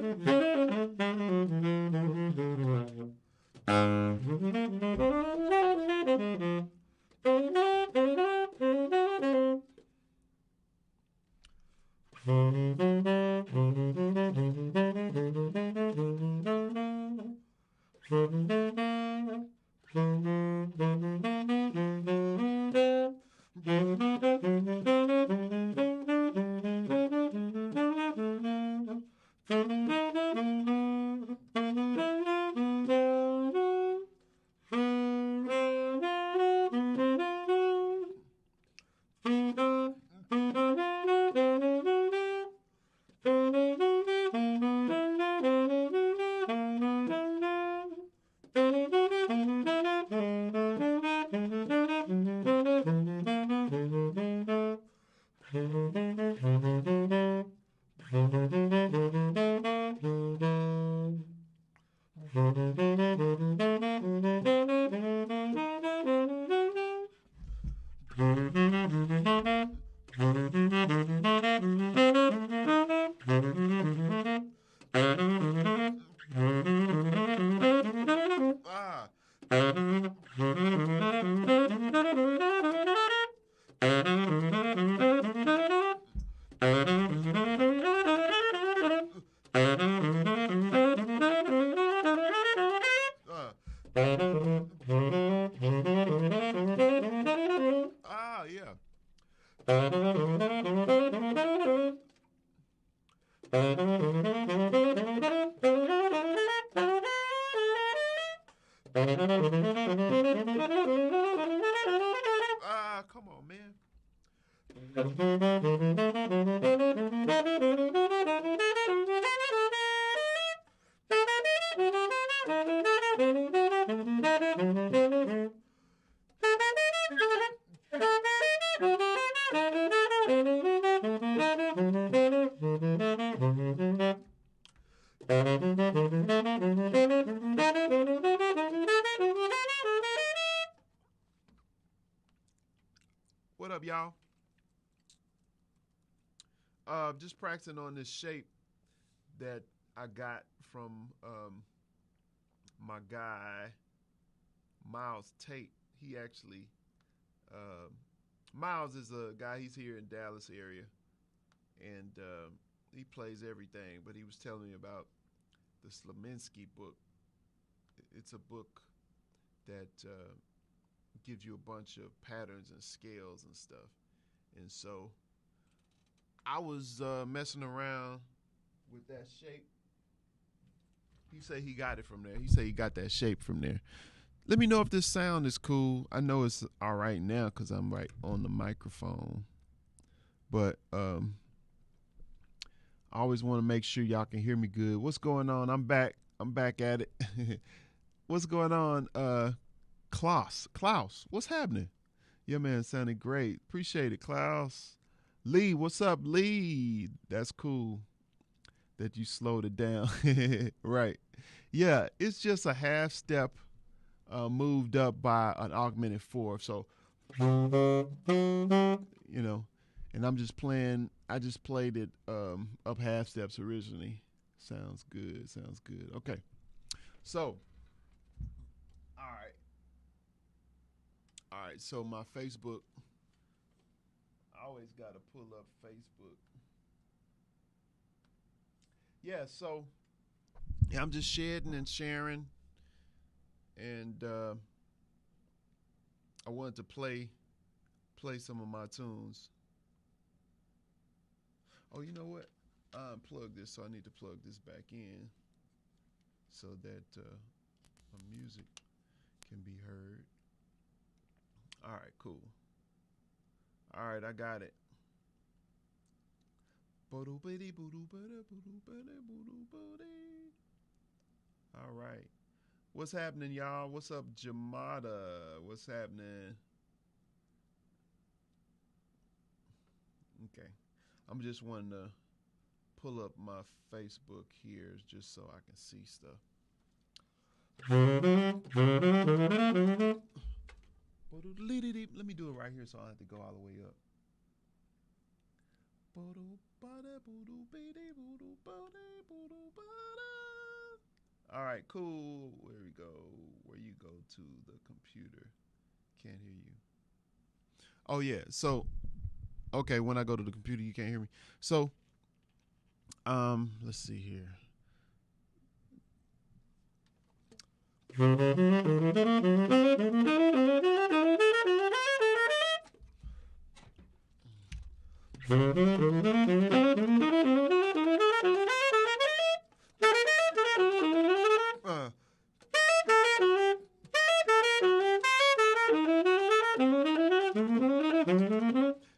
Ah. Uh. Ah, yeah. Ah, come on, man. What up, y'all? Just practicing on this shape that I got from my guy Miles Tate. He actually uh, Miles is a guy. He's here in Dallas area, and he plays everything. But he was telling me about the Slaminsky book. It's a book that gives you a bunch of patterns and scales and stuff. And so I was messing around with that shape. He said he got it from there. He said he got that shape from there. Let me know if this sound is cool. I know it's all right now because I'm right on the microphone. But I always want to make sure y'all can hear me good. What's going on? I'm back. I'm back at it. What's going on? Klaus, what's happening? Yeah, man, sounded great. Appreciate it, Klaus. Lee, what's up, Lee? That's cool that you slowed it down. Right. Yeah, it's just a half step moved up by an augmented fourth. So, you know, and I'm just playing. I just played it up half steps originally. Sounds good. Sounds good. Okay. So, all right. All right. So my Facebook. I always got to pull up Facebook. Yeah. So yeah, I'm just shedding and sharing, and I wanted to play some of my tunes. Oh, you know what? I unplugged this, so I need to plug this back in so that my music can be heard. All right, cool. All right, I got it. All right. What's happening, y'all? What's up, Jamada? What's happening? Okay. I'm just wanting to pull up my Facebook here just so I can see stuff. Let me do it right here so I don't have to go all the way up. All right, cool. Where we go? Where you go to the computer? Can't hear you. Oh yeah. So okay, when I go to the computer, you can't hear me. So let's see here. Uh,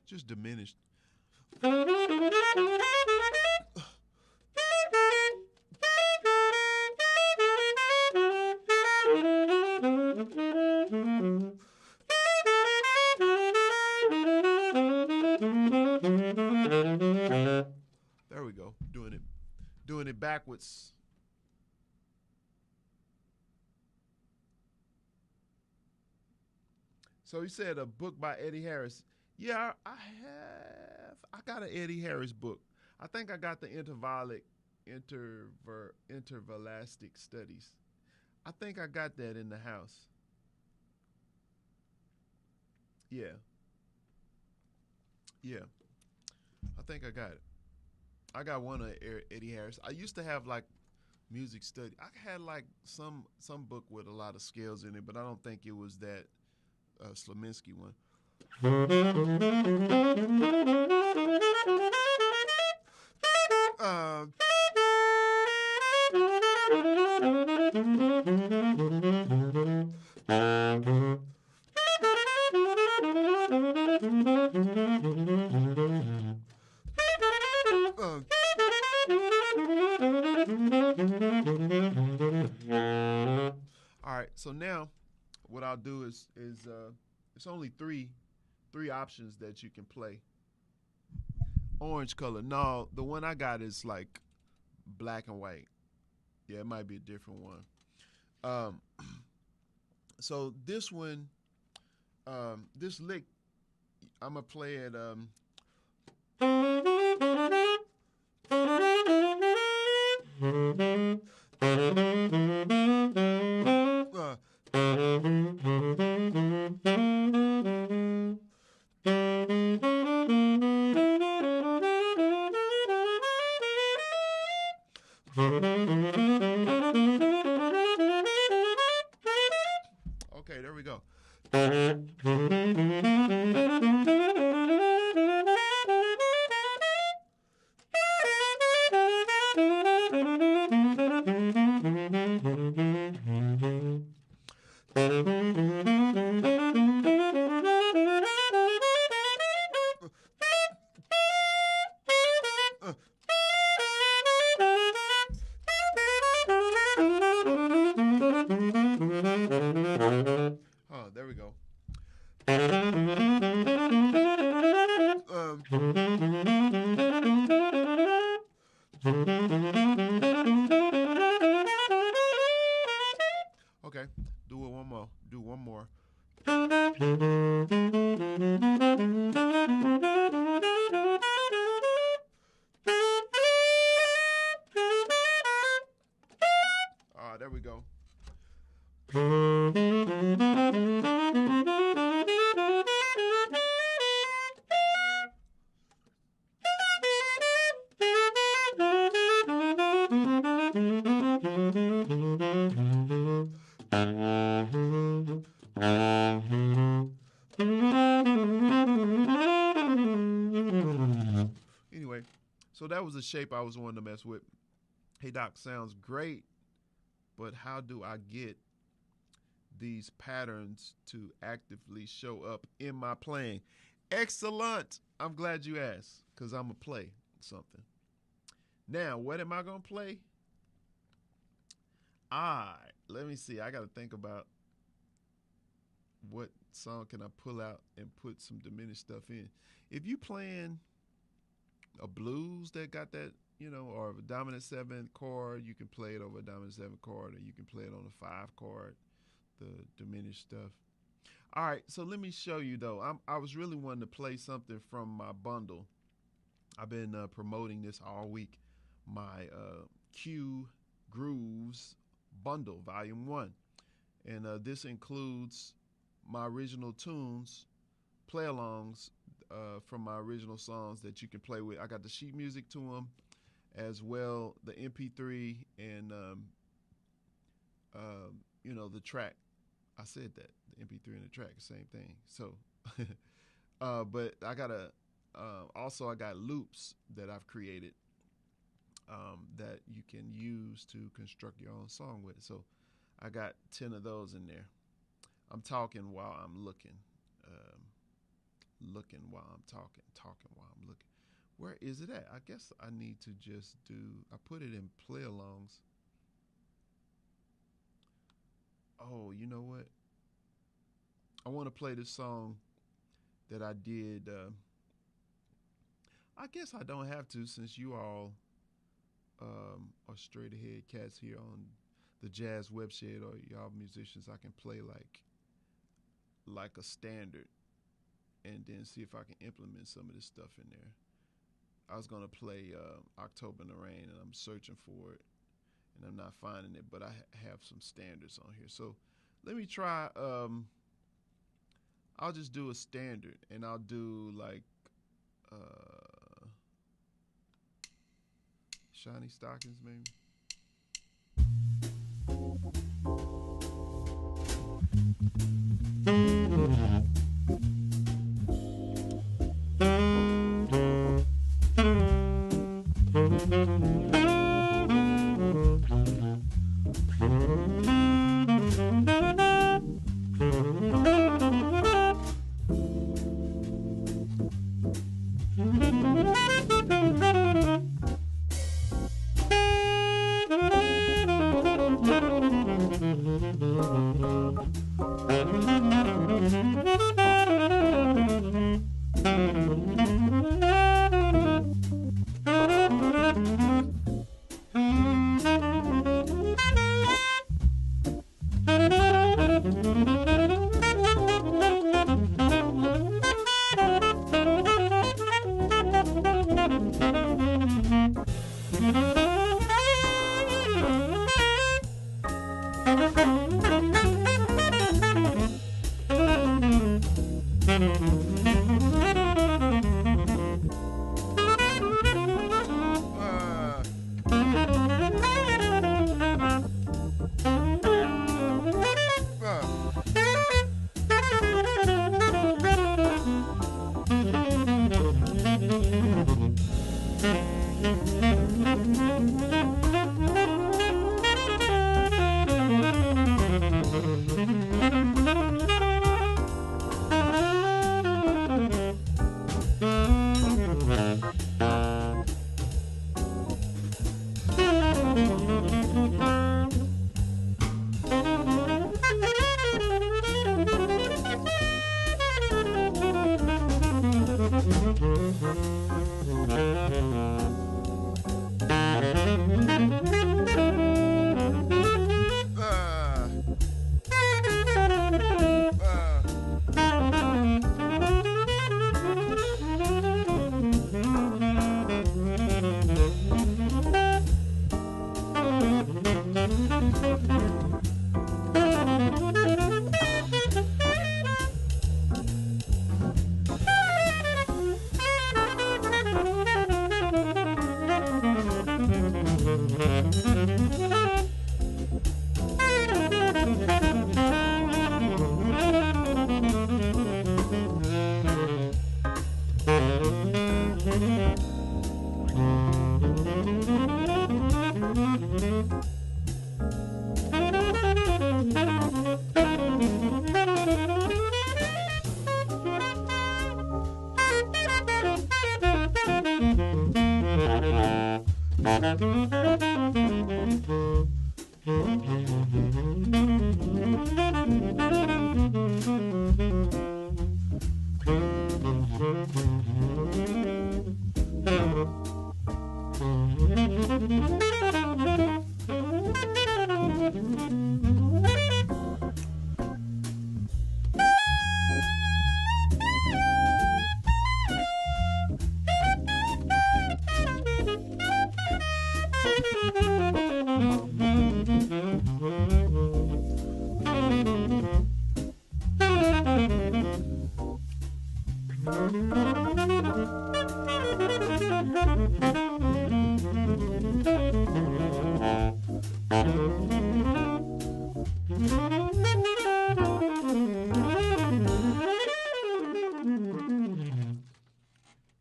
just diminished. There we go. Doing it backwards. So you said a book by Eddie Harris. Yeah, I have. I got an Eddie Harris book. I think I got the intervalastic studies. I think I got that in the house. Yeah, yeah. I think I got it. I got one of Eddie Harris. I used to have like music study. I had like some book with a lot of scales in it, but I don't think it was that Slaminsky one. Uh, uh, all right. So now, what I'll do is it's only three options that you can play. Orange color. No, the one I got is like black and white. Yeah, it might be a different one. Um, so this one, this lick, I'm gonna play it. Uh, okay, there we go. Oh, there we go. Um, okay, do it one more. Do one more. Ah, there we go. Anyway, so that was the shape I was wanting to mess with. Hey Doc, sounds great, but how do I get these patterns to actively show up in my playing? Excellent. I'm glad you asked, because I'm going to play something. Now, what am I going to play? Let me see. I got to think about what song can I pull out and put some diminished stuff in. If you playing a blues that got that, or a dominant 7 chord, you can play it over a dominant 7 chord, or you can play it on a 5 chord, the diminished stuff. All right, so let me show you though. I was really wanting to play something from my bundle. I've been promoting this all week. My Q Grooves bundle, volume 1. And this includes my original tunes, play-alongs from my original songs that you can play with. I got the sheet music to them, as well the MP3 and the track. I said that the MP3 and the track, same thing. So, but I got also I got loops that I've created that you can use to construct your own song with. So I got 10 of those in there. I'm talking while I'm looking, looking while I'm talking while I'm looking. Where is it at? I guess I need to just I put it in play-alongs. Oh, you know what? I want to play this song that I did. I guess I don't have to, since you all are straight ahead cats here on the Jazz Webshed, or y'all musicians. I can play like a standard and then see if I can implement some of this stuff in there. I was going to play October in the Rain, and I'm searching for it, and I'm not finding it, but I have some standards on here. So let me try, I'll just do a standard, and I'll do like Shiny Stockings, maybe.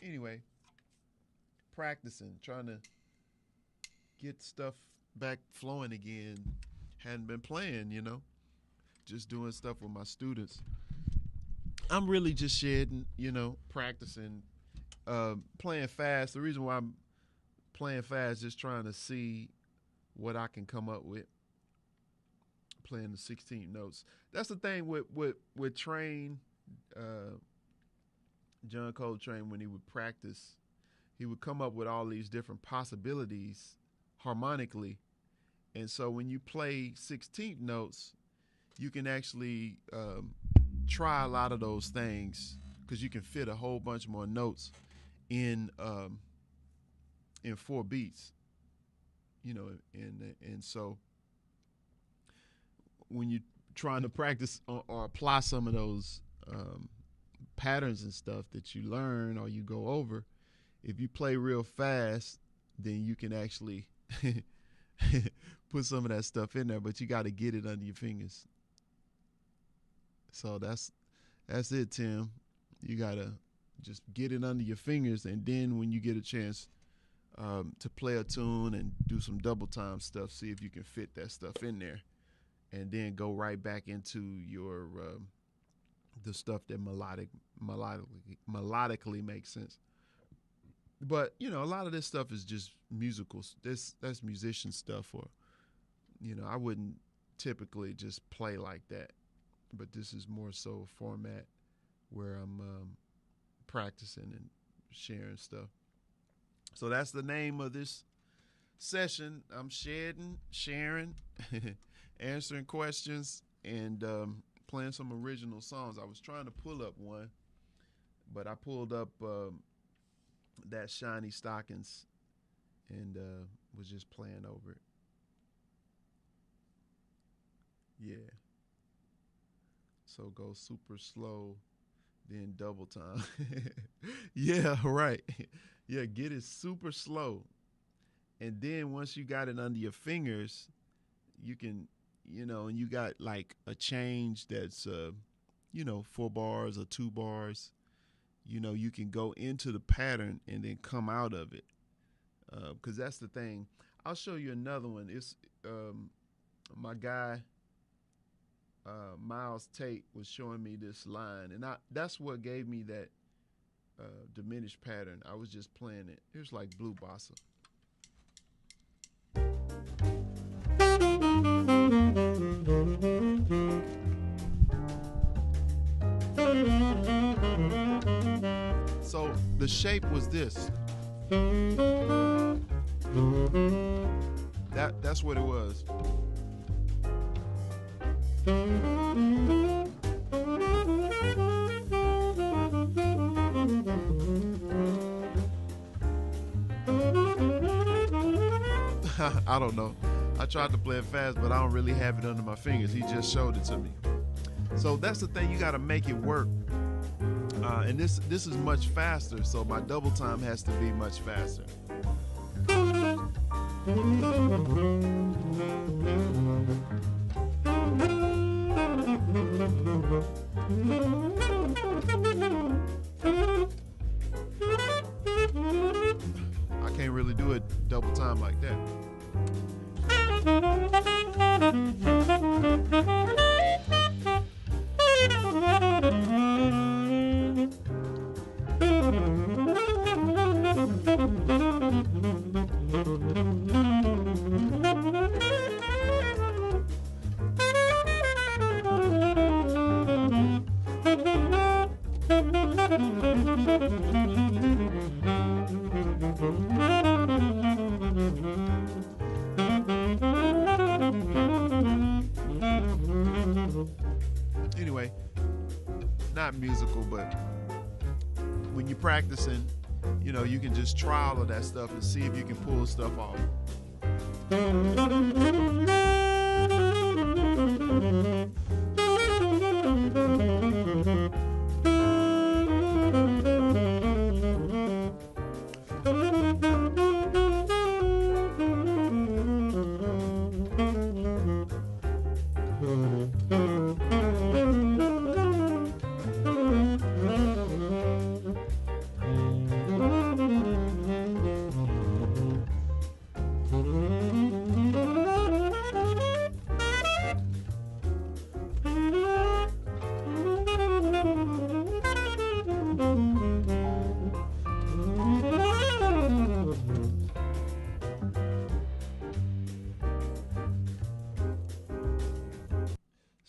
Anyway, practicing, trying to get stuff back flowing again. Hadn't been playing, just doing stuff with my students. I'm really just shedding, practicing, playing fast. The reason why I'm playing fast is trying to see what I can come up with. Playing the 16th notes. That's the thing with Train, John Coltrane, when he would practice, he would come up with all these different possibilities harmonically. And so when you play 16th notes, you can actually try a lot of those things because you can fit a whole bunch more notes in 4 beats, and so when you're trying to practice or apply some of those patterns and stuff that you learn or you go over, if you play real fast, then you can actually put some of that stuff in there, but you got to get it under your fingers. So that's it, Tim. You got to just get it under your fingers, and then when you get a chance to play a tune and do some double time stuff, see if you can fit that stuff in there, and then go right back into your the stuff that melodically makes sense. But a lot of this stuff is just musical. That's musician stuff, or I wouldn't typically just play like that. But this is more so a format where I'm practicing and sharing stuff. So that's the name of this session. I'm sharing, answering questions, and playing some original songs. I was trying to pull up one, but I pulled up that Shiny Stockings and was just playing over it. Yeah. So go super slow, then double time. Yeah, right. Yeah, get it super slow. And then once you got it under your fingers, you can, and you got like a change that's, 4 bars or 2 bars. You can go into the pattern and then come out of it. Because that's the thing. I'll show you another one. It's my guy, Miles Tate, was showing me this line, and that's what gave me that diminished pattern. I was just playing it. Here's like Blue Bossa. So the shape was this. That's what it was. I don't know. I tried to play it fast, but I don't really have it under my fingers. He just showed it to me. So that's the thing. You got to make it work. And this is much faster, so my double time has to be much faster. I can't really do it double time like that. Anyway, not musical, but when you're practicing, you can just try all of that stuff and see if you can pull stuff off.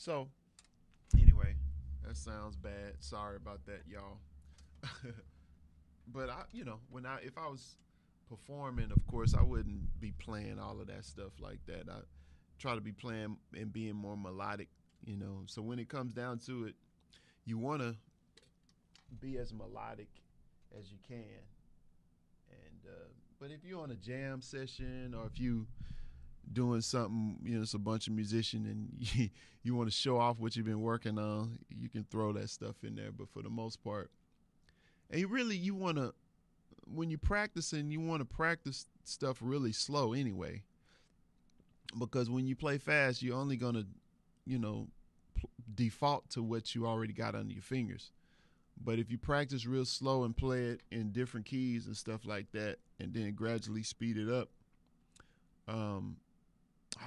So anyway, that sounds bad. Sorry about that, y'all. But when if I was performing, of course, I wouldn't be playing all of that stuff like that. I try to be playing and being more melodic, So when it comes down to it, you want to be as melodic as you can. And but if you're on a jam session or if you doing something, it's a bunch of musicians and you want to show off what you've been working on, you can throw that stuff in there. But for the most part, and you want to, when you're practicing, you want to practice stuff really slow anyway. Because when you play fast, you're only going to, default to what you already got under your fingers. But if you practice real slow and play it in different keys and stuff like that, and then gradually speed it up, oh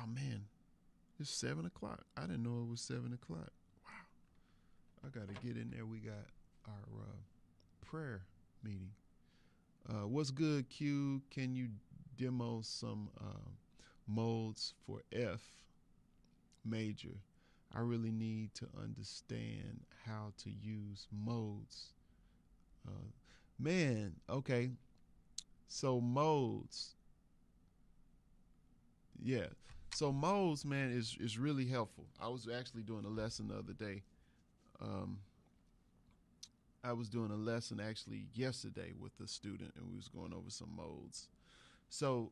man, it's 7:00. I didn't know it was 7:00. Wow, I gotta get in there. We got our prayer meeting. What's good, Q? Can you demo some modes for F major? I really need to understand how to use modes. Man, okay. So modes. Yeah. So modes, man, is really helpful. I was actually doing a lesson the other day. I was doing a lesson actually yesterday with a student, and we was going over some modes. So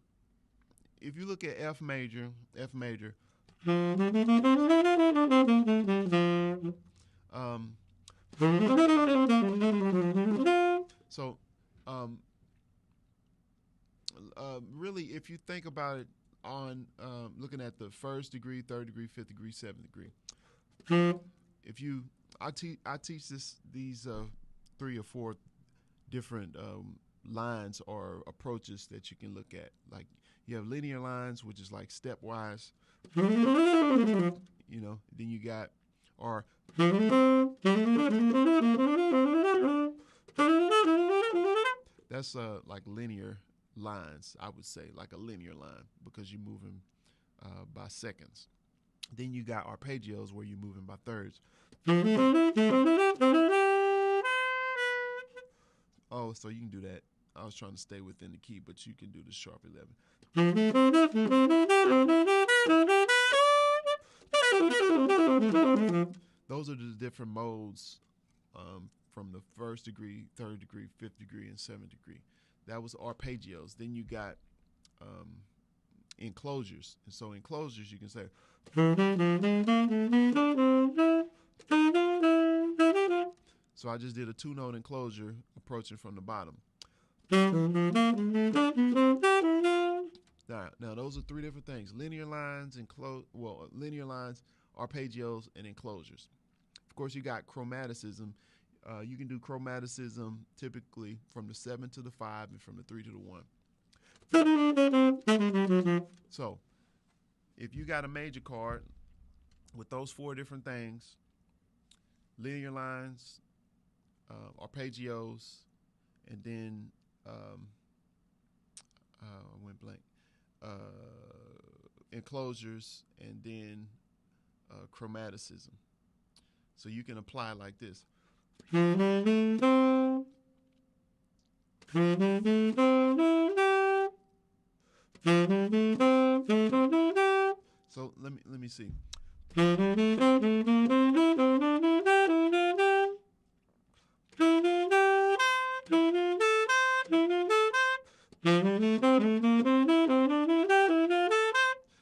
if you look at F major, so really, if you think about it on looking at the first degree, third degree, fifth degree, seventh degree, if you, I teach these 3 or 4 different lines or approaches that you can look at. Like you have linear lines, which is like stepwise. Then you got or that's like linear lines, I would say, like a linear line, because you're moving by seconds. Then you got arpeggios where you're moving by thirds. Oh, so you can do that. I was trying to stay within the key, but you can do the sharp 11. Those are the different modes from the first degree, third degree, fifth degree, and seventh degree. That was arpeggios. Then you got enclosures. And so enclosures, you can say. So I just did a 2-note enclosure approaching from the bottom. Now those are 3 different things: linear lines, linear lines, arpeggios, and enclosures. Of course, you got chromaticism. You can do chromaticism typically from the 7 to the 5 and from the 3 to the 1. So if you got a major chord with those 4 different things, linear lines, arpeggios, and then I went blank, enclosures, and then chromaticism. So you can apply like this. So let me see.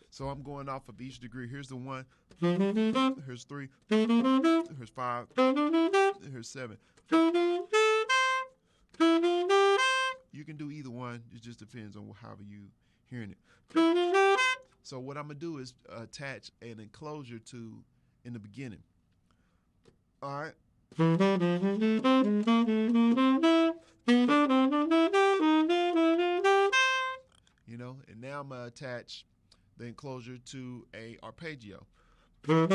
So I'm going off of each degree. Here's the 1. Here's 3. Here's 5. Here's 7. You can do either one. It just depends on how you hearing it. So what I'm gonna do is attach an enclosure in the beginning. All right. And now I'm gonna attach the enclosure to a arpeggio. All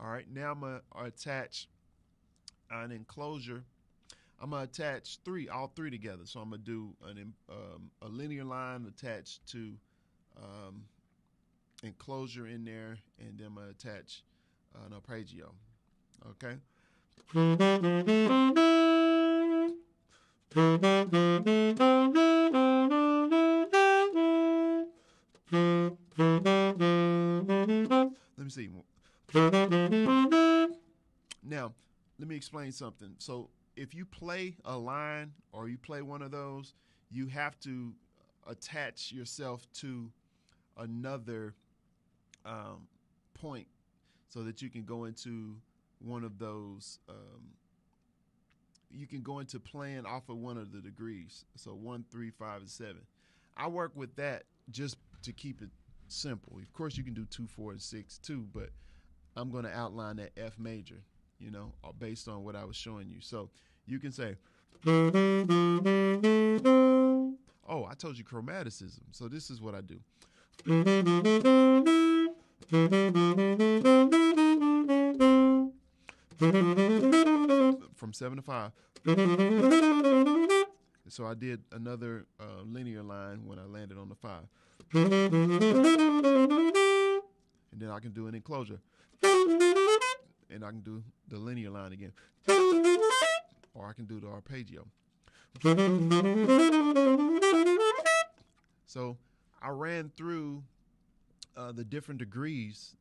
right, now I'm gonna attach an enclosure I'm gonna attach all three together. So I'm gonna do a linear line attached to enclosure in there, and then I'm gonna attach an arpeggio. Okay. Let me see. Now, let me explain something. So, if you play a line or you play one of those, you have to attach yourself to another point so that you can go into one of those. You can go into playing off of one of the degrees. So 1, 3, 5, and 7. I work with that just to keep it simple. Of course, you can do 2, 4, and 6 too, but I'm going to outline that F major, based on what I was showing you. So you can say, oh, I told you chromaticism. So this is what I do. From 7 to 5. So I did another linear line when I landed on the 5. And then I can do an enclosure. And I can do the linear line again. Or I can do the arpeggio. So I ran through the different degrees,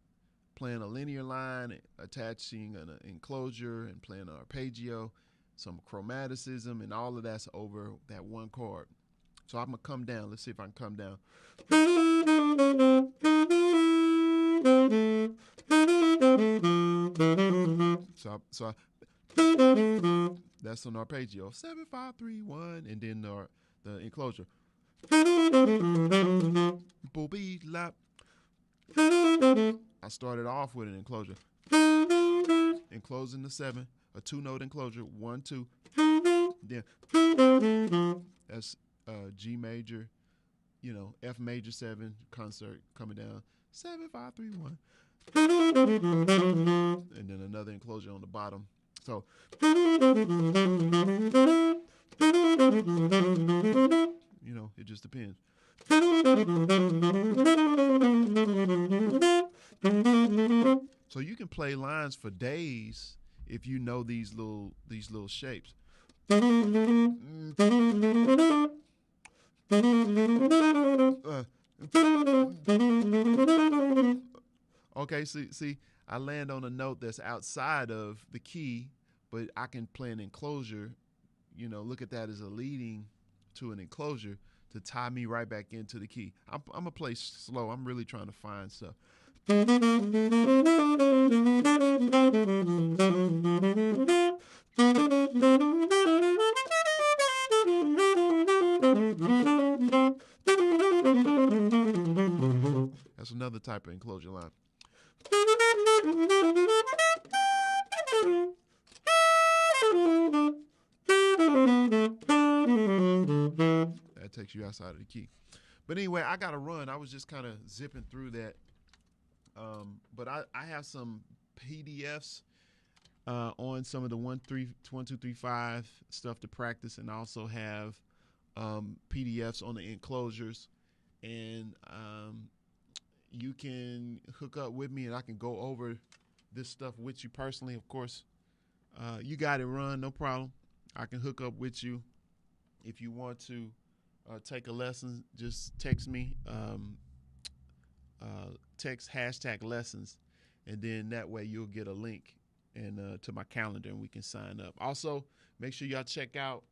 playing a linear line, attaching an enclosure, and playing an arpeggio, some chromaticism, and all of that's over that one chord. So I'm going to come down. Let's see if I can come down. So that's an arpeggio. 7, 5, 3, 1, and then the enclosure. Booby lap. I started off with an enclosure. Enclosing the 7, a 2-note enclosure, 1, 2. Then that's G major, F major 7 concert coming down. 7, 5, 3, 1. And then another enclosure on the bottom. So it just depends. So you can play lines for days if you know these little shapes. Okay, see, I land on a note that's outside of the key, but I can play an enclosure. Look at that as a leading to an enclosure to tie me right back into the key. I'm gonna play slow. I'm really trying to find stuff. That's another type of enclosure line. That takes you outside of the key. But anyway, I got to run. I was just kind of zipping through that. But I have some PDFs on some of the 1, 2, 3, 5 stuff to practice, and I also have PDFs on the enclosures. And you can hook up with me, and I can go over this stuff with you personally. Of course, you got it, run, no problem. I can hook up with you if you want to take a lesson. Just text me, text #lessons, and then that way you'll get a link and to my calendar, and we can sign up. Also, make sure y'all check out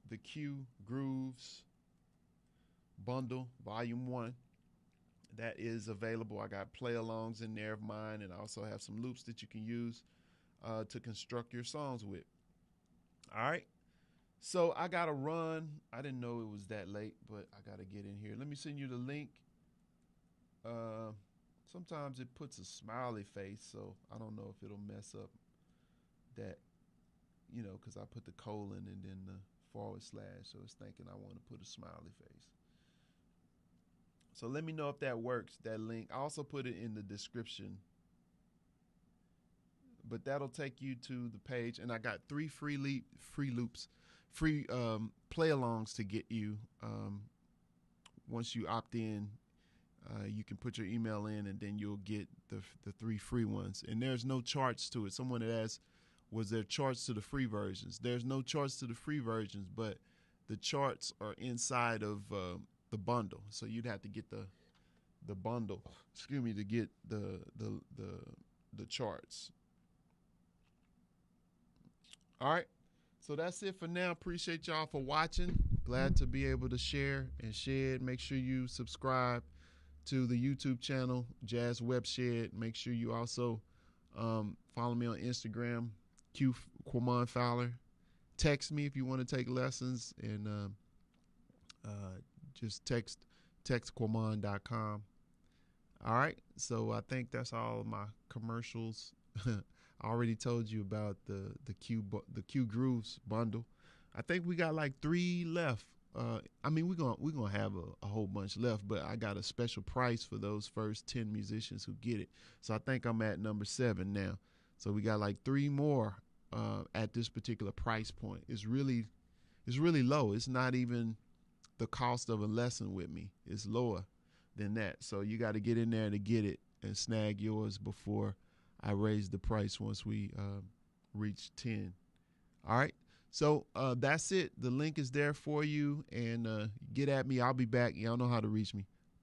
the Q Grooves bundle, volume 1. That is available. I got play-alongs in there of mine, and I also have some loops that you can use to construct your songs with. All right. So I got to run. I didn't know it was that late, but I got to get in here. Let me send you the link. Sometimes it puts a smiley face, so I don't know if it'll mess up that, because I put the colon and then the /, so it's thinking I want to put a smiley face. So let me know if that works, that link. I also put it in the description. But that'll take you to the page. And I got 3 free loops free play-alongs to get you. Once you opt in, you can put your email in, and then you'll get the 3 free ones. And there's no charts to it. Someone had asked, was there charts to the free versions? There's no charts to the free versions, but the charts are inside of the bundle. So you'd have to get the bundle, to get the charts. All right. So that's it for now. Appreciate y'all for watching. Glad to be able to share and shed. Make sure you subscribe to the YouTube channel, Jazz Web Shed. Make sure you also follow me on Instagram, Quamon Fowler. Text me if you want to take lessons, and just text Quamon.com. All right. So I think that's all of my commercials. I already told you about the Q Grooves bundle. I think we got like 3 left. I mean, we're gonna have a whole bunch left, but I got a special price for those first 10 musicians who get it. So I think I'm at number 7 now. So we got like 3 more at this particular price point. It's really low. It's not even the cost of a lesson with me. It's lower than that. So you got to get in there to get it and snag yours before I raise the price once we reach 10. All right. So that's it. The link is there for you, and get at me. I'll be back. Y'all know how to reach me.